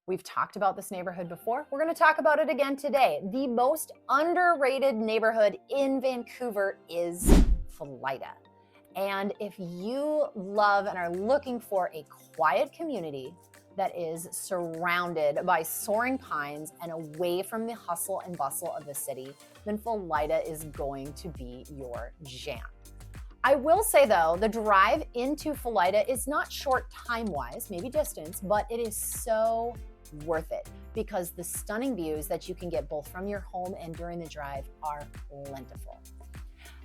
We've talked about this neighborhood before. We're going to talk about it again today. The most underrated neighborhood in Vancouver is Felida. And if you love and are looking for a quiet community that is surrounded by soaring pines and away from the hustle and bustle of the city, then Felida is going to be your jam. I will say though, the drive into Felida is not short time-wise, maybe distance, but it is so worth it because the stunning views that you can get both from your home and during the drive are plentiful.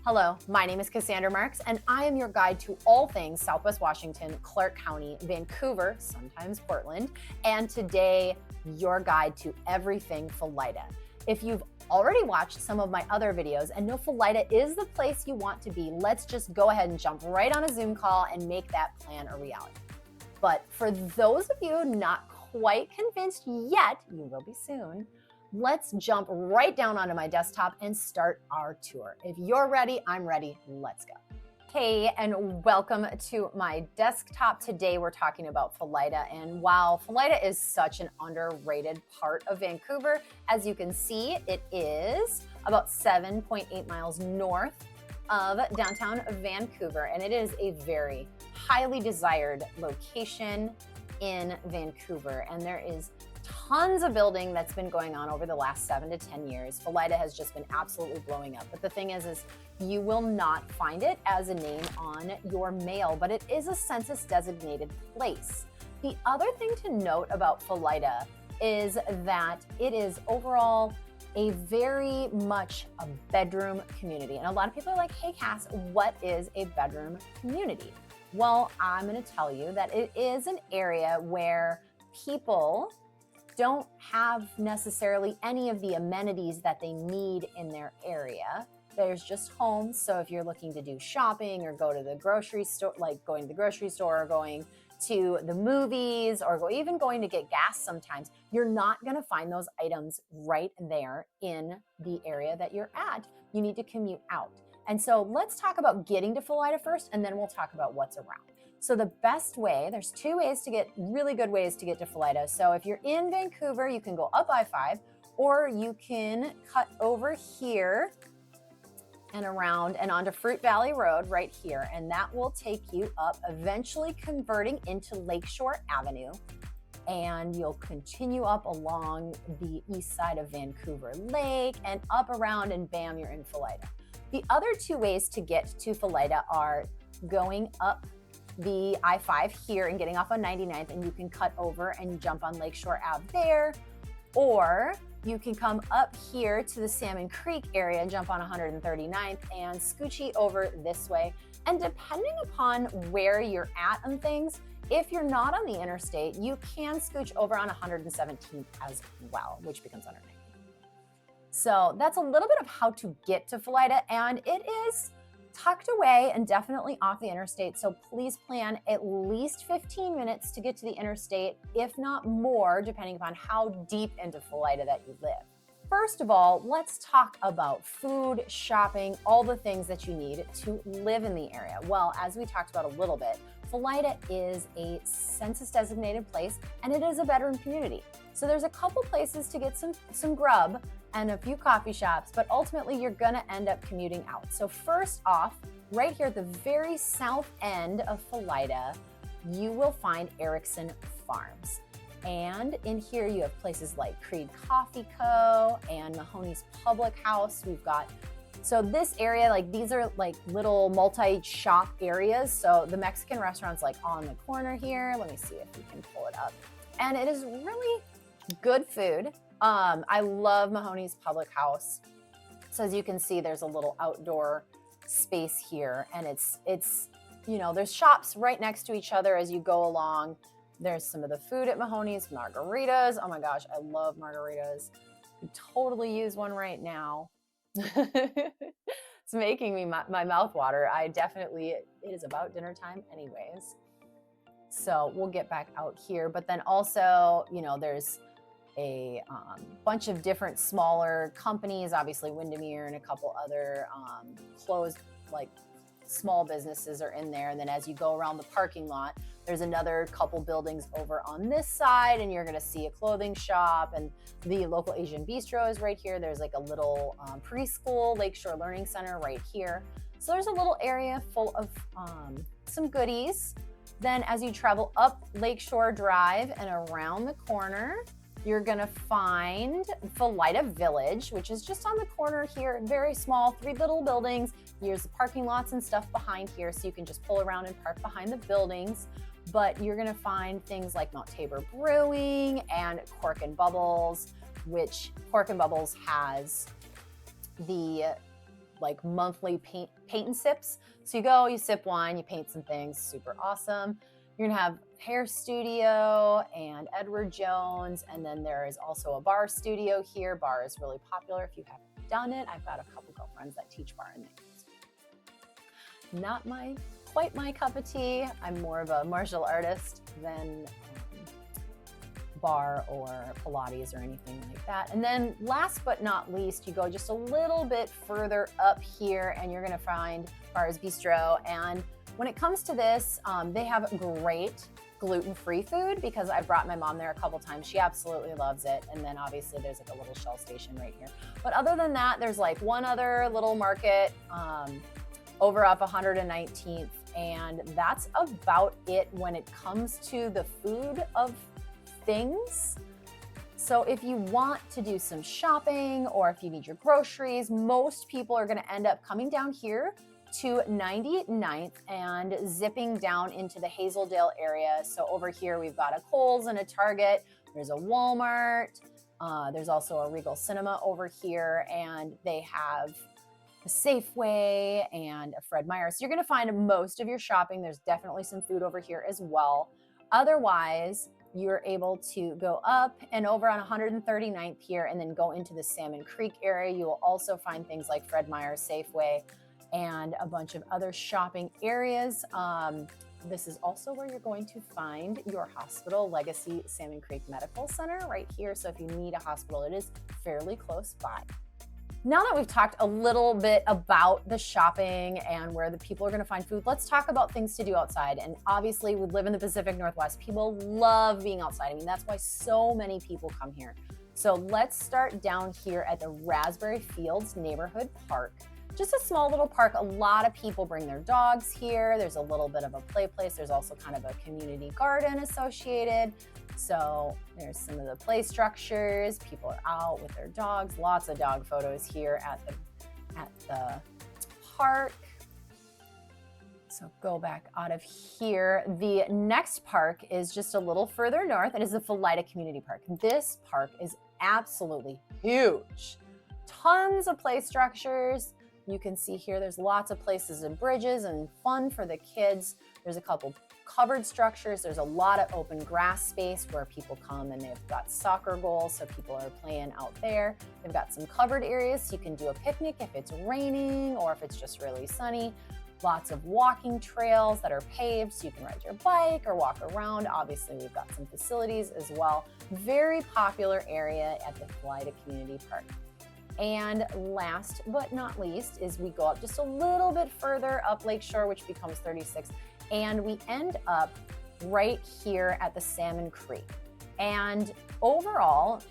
Hello, my name is Cassandra Marks, and I am your guide to all things Southwest Washington, Clark County, Vancouver, sometimes Portland, and today, your guide to everything Felida. If you've already watched some of my other videos and know Felida is the place you want to be, let's just go ahead and jump right on a Zoom call and make that plan a reality. But for those of you not quite convinced yet, you will be soon, let's jump right down onto my desktop and start our tour. If you're ready, I'm ready. Let's go. Hey, and welcome to my desktop. Today we're talking about Felida, and while Felida is such an underrated part of Vancouver, as you can see, it is about 7.8 miles north of downtown Vancouver, and it is a very highly desired location in Vancouver, and there is tons of building that's been going on over the last 7 to 10 years. Felida has just been absolutely blowing up. But the thing is you will not find it as a name on your mail, but it is a census designated place. The other thing to note about Felida is that it is overall a very much a bedroom community. And a lot of people are like, hey Cass, what is a bedroom community? Well, I'm going to tell you that it is an area where people don't have necessarily any of the amenities that they need in their area. There's just homes. So if you're looking to do shopping or go to the grocery store, like going to the grocery store or going to the movies or even going to get gas sometimes, you're not going to find those items right there in the area that you're at. You need to commute out. And so let's talk about getting to Felida first, and then we'll talk about what's around. So the best way, there's two ways to get, really good ways to get to Felida. So if you're in Vancouver, you can go up I-5, or you can cut over here and around and onto Fruit Valley Road right here. And that will take you up, eventually converting into Lakeshore Avenue. And you'll continue up along the east side of Vancouver Lake and up around, and bam, you're in Felida. The other two ways to get to Felida are going up the I-5 here and getting off on 99th, and you can cut over and jump on Lakeshore Ave there, or you can come up here to the Salmon Creek area and jump on 139th and scoochie over this way. And depending upon where you're at on things, if you're not on the interstate, you can scooch over on 117th as well, which becomes 190th. So that's a little bit of how to get to Felida, and it is tucked away and definitely off the interstate. So please plan at least 15 minutes to get to the interstate, if not more, depending upon how deep into Felida that you live. First of all, let's talk about food, shopping, all the things that you need to live in the area. Well, as we talked about a little bit, Felida is a census designated place, and it is a bedroom community. So there's a couple places to get some grub and a few coffee shops, but ultimately you're gonna end up commuting out. So first off, right here at the very south end of Felida, you will find Erickson Farms. And in here you have places like Creed Coffee Co. and Mahoney's Public House. We've got, so this area, like these are like little multi-shop areas. So the Mexican restaurant's like on the corner here. Let me see if we can pull it up. And it is really good food. I love Mahoney's Public House. So as you can see, there's a little outdoor space here, and it's you know, there's shops right next to each other as you go along. There's some of the food at Mahoney's, margaritas. Oh my gosh, I love margaritas. I totally use one right now. It's making me my mouth water. It is about dinner time anyways. So we'll get back out here, but then also, you know, there's a bunch of different smaller companies, obviously Windermere and a couple other closed, like small businesses are in there. And then as you go around the parking lot, There's another couple buildings over on this side, and you're gonna see a clothing shop, and the local Asian bistro is right here. There's like a little preschool, Lakeshore Learning Center right here. So there's a little area full of some goodies. Then as you travel up Lakeshore Drive and around the corner, you're gonna find Felida Village, which is just on the corner here, very small, 3 little buildings. Here's the parking lots and stuff behind here, so you can just pull around and park behind the buildings. But you're gonna find things like Mount Tabor Brewing and Cork and Bubbles, which Cork and Bubbles has the like monthly paint and sips. So you go, you sip wine, you paint some things, super awesome. You're gonna have hair studio and Edward Jones, and then there is also a bar studio here. Bar is really popular if you haven't done it. I've got a couple girlfriends that teach bar and they not quite my cup of tea. I'm more of a martial artist than bar or Pilates or anything like that. And then last but not least, you go just a little bit further up here and you're gonna find Bar's Bistro. And when it comes to this, they have great gluten-free food because I brought my mom there a couple times. She absolutely loves it. And then obviously there's like a little Shell station right here. But other than that, there's like one other little market over up 119th. And that's about it when it comes to the food of things. So if you want to do some shopping or if you need your groceries, most people are going to end up coming down here to 99th and zipping down into the Hazeldale area. So over here we've got a Kohl's and a Target. There's a Walmart. There's also a Regal Cinema over here, and they have a Safeway and a Fred Meyer. So you're going to find most of your shopping. There's definitely some food over here as well. Otherwise, you're able to go up and over on 139th here and then go into the Salmon Creek area. You will also find things like Fred Meyer, Safeway, and a bunch of other shopping areas. This is also where you're going to find your hospital, Legacy Salmon Creek Medical Center right here. So if you need a hospital, it is fairly close by. Now that we've talked a little bit about the shopping and where the people are going to find food, let's talk about things to do outside. And obviously we live in the Pacific Northwest. People love being outside. I mean, that's why so many people come here. So let's start down here at the Raspberry Fields Neighborhood Park. Just a small little park. A lot of people bring their dogs here. There's a little bit of a play place. There's also kind of a community garden associated. So there's some of the play structures. People are out with their dogs. Lots of dog photos here at the park. So go back out of here. The next park is just a little further north. It is the Felida Community Park. This park is absolutely huge. Tons of play structures. You can see here there's lots of places and bridges and fun for the kids. There's a couple covered structures. There's a lot of open grass space where people come and they've got soccer goals, so people are playing out there. They've got some covered areas so you can do a picnic if it's raining or if it's just really sunny. Lots of walking trails that are paved so you can ride your bike or walk around. Obviously, we've got some facilities as well. Very popular area at the Felida Community Park. And last but not least is we go up just a little bit further up Lakeshore, which becomes 36, and we end up right here at the Salmon Creek. And overall,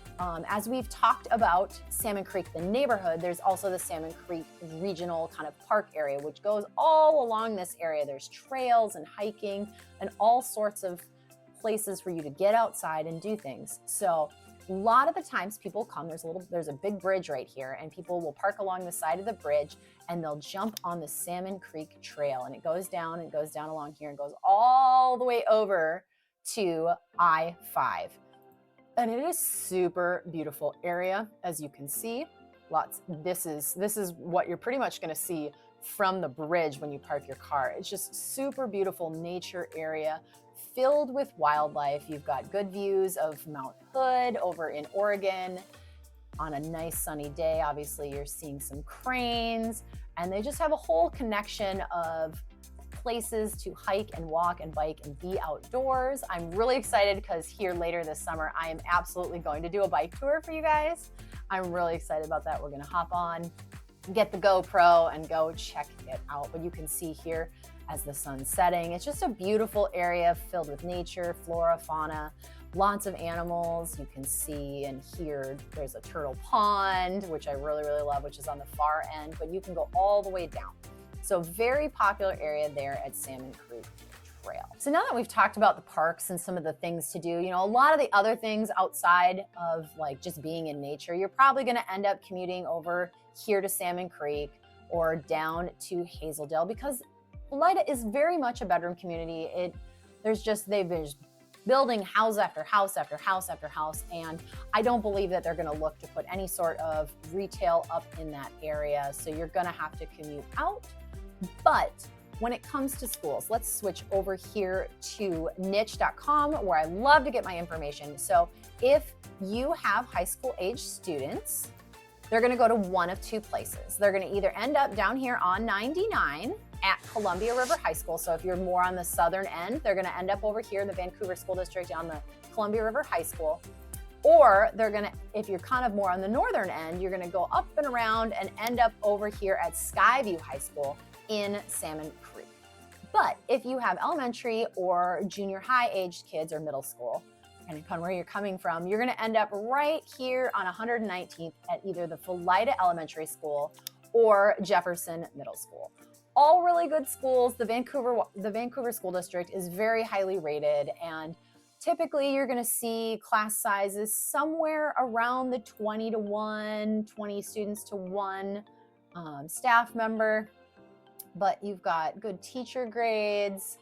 as we've talked about Salmon Creek, the neighborhood, there's also the Salmon Creek regional kind of park area, which goes all along this area. There's trails and hiking and all sorts of places for you to get outside and do things. So a lot of the times people come, there's a big bridge right here, and people will park along the side of the bridge and they'll jump on the Salmon Creek Trail, and it goes down along here and goes all the way over to I-5. And it is super beautiful area, as you can see. This is what you're pretty much going to see from the bridge when you park your car. It's just super beautiful nature area filled with wildlife. You've got good views of Mount Hood over in Oregon on a nice sunny day. Obviously, you're seeing some cranes, and they just have a whole connection of places to hike and walk and bike and be outdoors. I'm really excited because here later this summer, I am absolutely going to do a bike tour for you guys. I'm really excited about that. We're going to hop on, get the GoPro, and go check it out. But you can see here as the sun's setting. It's just a beautiful area filled with nature, flora, fauna, lots of animals. You can see and hear there's a turtle pond, which I really, really love, which is on the far end, but you can go all the way down. So very popular area there at Salmon Creek Trail. So now that we've talked about the parks and some of the things to do, you know, a lot of the other things outside of like just being in nature, you're probably going to end up commuting over here to Salmon Creek or down to Hazeldale, because Felida is very much a bedroom community. They've been just building house after house after house after house, and I don't believe that they're going to look to put any sort of retail up in that area. So you're going to have to commute out. But when it comes to schools, let's switch over here to niche.com, where I love to get my information. So if you have high school age students, they're going to go to one of two places. They're going to either end up down here on 99 at Columbia River High School. So if you're more on the southern end, they're going to end up over here in the Vancouver School District on the Columbia River High School. Or they're going to, if you're kind of more on the northern end, you're going to go up and around and end up over here at Skyview High School in Salmon Creek. But if you have elementary or junior high aged kids or middle school, depending upon where you're coming from, you're going to end up right here on 119th at either the Felida Elementary School or Jefferson Middle School. All really good schools. The Vancouver School District is very highly rated, and typically you're going to see class sizes somewhere around the 20 to 1, 20 students to 1 staff member. But you've got good teacher grades,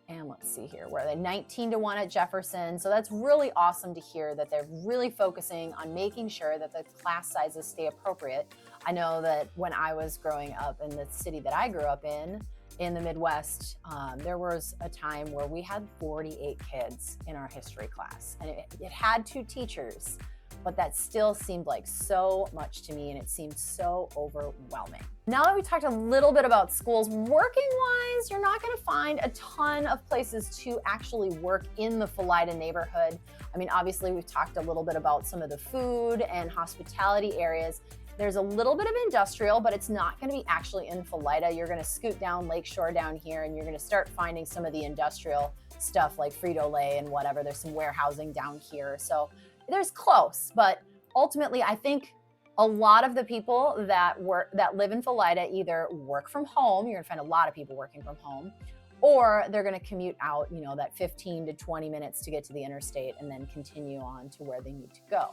and let's see here, where they 19 to 1 at Jefferson. So that's really awesome to hear that they're really focusing on making sure that the class sizes stay appropriate. I know that when I was growing up in the city that I grew up in the Midwest, there was a time where we had 48 kids in our history class, and it had 2 teachers, but that still seemed like so much to me, and it seemed so overwhelming. Now that we talked a little bit about schools, working-wise, you're not going to find a ton of places to actually work in the Felida neighborhood. I mean, obviously, we've talked a little bit about some of the food and hospitality areas. There's a little bit of industrial, but it's not going to be actually in Felida. You're going to scoot down Lakeshore down here, and you're going to start finding some of the industrial stuff like Frito-Lay and whatever. There's some warehousing down here. So there's close, but ultimately, I think a lot of the people that live in Felida either work from home. You're gonna find a lot of people working from home, or they're gonna commute out, you know, that 15 to 20 minutes to get to the interstate and then continue on to where they need to go.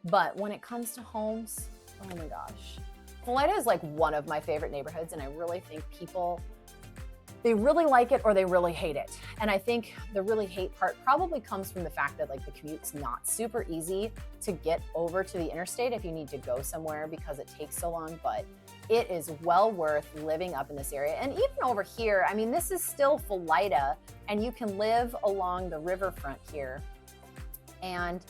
But when it comes to homes, oh my gosh, Felida is like one of my favorite neighborhoods, and I really think people, they really like it or they really hate it. And I think the really hate part probably comes from the fact that like the commute's not super easy to get over to the interstate if you need to go somewhere, because it takes so long, but it is well worth living up in this area. And even over here, I mean, this is still Felida, and you can live along the riverfront here. And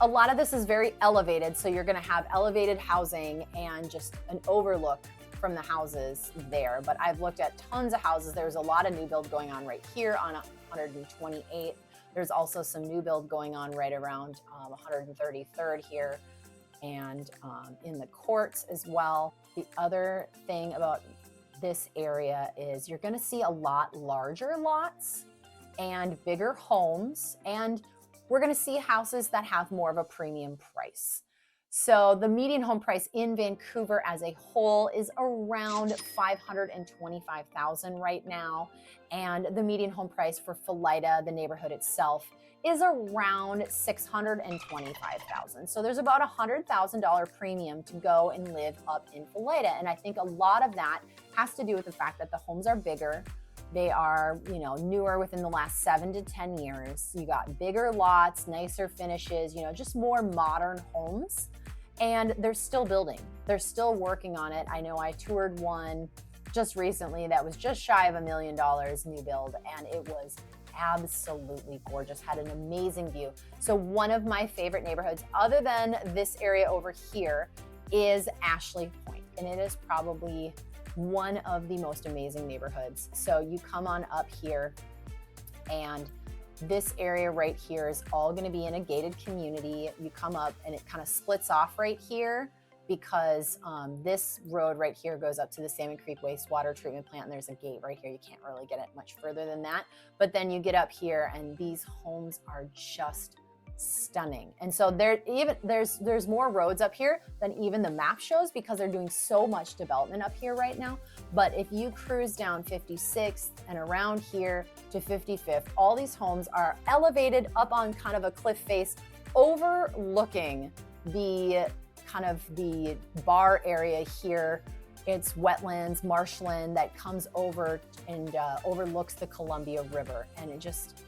a lot of this is very elevated. So you're gonna have elevated housing and just an overlook from the houses there. But I've looked at tons of houses. There's a lot of new build going on right here on 128. There's also some new build going on right around 133rd here, and in the courts as well. The other thing about this area is you're going to see a lot larger lots and bigger homes, and we're going to see houses that have more of a premium price. So the median home price in Vancouver as a whole is around $525,000 right now. And the median home price for Felida, the neighborhood itself, is around $625,000. So there's about $100,000 premium to go and live up in Felida. And I think a lot of that has to do with the fact that the homes are bigger. They are, you know, newer within the last 7 to 10 years. You got bigger lots, nicer finishes, you know, just more modern homes. And they're still building. They're still working on it. I know I toured one just recently that was just shy of $1 million new build, and it was absolutely gorgeous, had an amazing view. So one of my favorite neighborhoods, other than this area over here, is Ashley Point, and it is probably one of the most amazing neighborhoods. So you come on up here, and this area right here is all going to be in a gated community. You come up and it kind of splits off right here because this road right here goes up to the Salmon Creek wastewater treatment plant, and there's a gate right here. You can't really get it much further than that. But then you get up here and these homes are just stunning. And so there's more roads up here than even the map shows, because they're doing so much development up here right now. But if you cruise down 56th and around here to 55th, all these homes are elevated up on kind of a cliff face overlooking the kind of the bar area here. It's wetlands, marshland that comes over and overlooks the Columbia River. And it just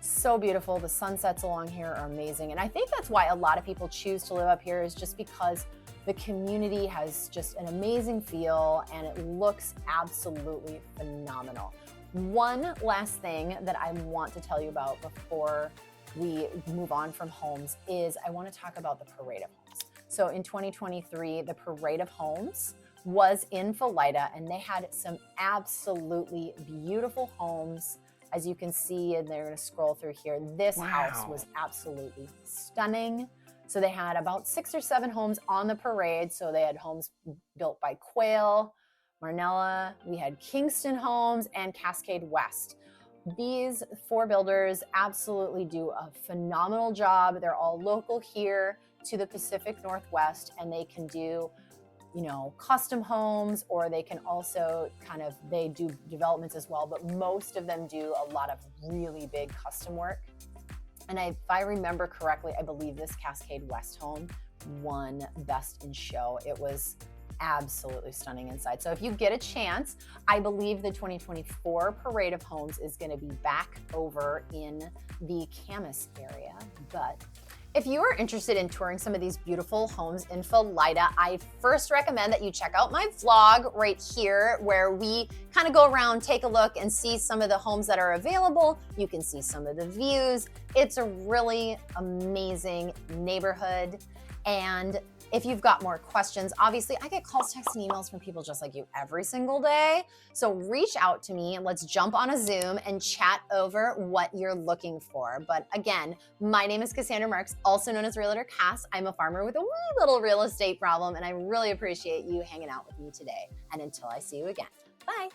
so beautiful. The sunsets along here are amazing. And I think that's why a lot of people choose to live up here, is just because the community has just an amazing feel and it looks absolutely phenomenal. One last thing that I want to tell you about before we move on from homes is I want to talk about the Parade of Homes. So in 2023, the Parade of Homes was in Felida, and they had some absolutely beautiful homes. As you can see, and they're going to scroll through here, this house was absolutely stunning. So they had about 6 or 7 homes on the parade. So they had homes built by Quail, Marnella, we had Kingston Homes, and Cascade West. These 4 builders absolutely do a phenomenal job. They're all local here to the Pacific Northwest, and they can do, you know, custom homes, or they can also they do developments as well, but most of them do a lot of really big custom work. And if I remember correctly, I believe this Cascade West home won Best in Show. It was absolutely stunning inside. So if you get a chance, I believe the 2024 Parade of Homes is going to be back over in the Camas area. But if you are interested in touring some of these beautiful homes in Felida, I first recommend that you check out my vlog right here, where we kind of go around, take a look, and see some of the homes that are available. You can see some of the views. It's a really amazing neighborhood. And if you've got more questions, obviously I get calls, texts, and emails from people just like you every single day. So reach out to me and let's jump on a Zoom and chat over what you're looking for. But again, my name is Cassandra Marks, also known as Realtor Cass. I'm a farmer with a wee little real estate problem, and I really appreciate you hanging out with me today. And until I see you again, bye.